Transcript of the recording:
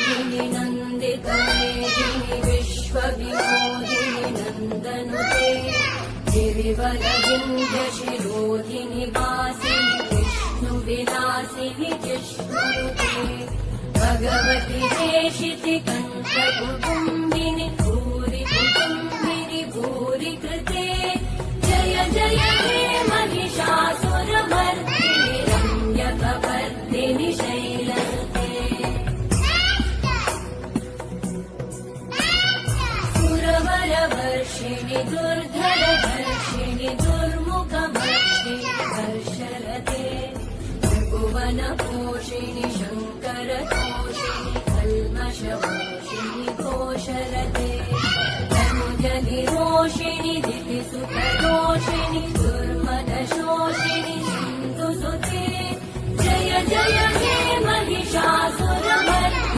विनोदिनि नन्दितमेदिनि विश्वविनोदिनि नन्दनुते गिरिवरविन्ध्यशिरोधिनि वासिनि विष्णुविलासिनि जिष्णुनुते भगवति देशिति कण्ठकुटुम्बिनि भूरि कुटुम्बिनि भूरि कृते जय जय हे महिषासुरमर्दिनि रम्यकपर्दिनि शैलसुते सुरवरवर्षिणि दुर्धरधर्षिणि दुर्मुखमर्षिणि हर्षरते त्रिभुवनपोषिणि शङ्करतोषिणि कल्मषमोषिणि घोषरते तनुजनिरोषिणि दितिसुतदोषिणि दुर्मदशोषिणि सिन्धुसुते जय जय हे महिषासुरमर्दिनि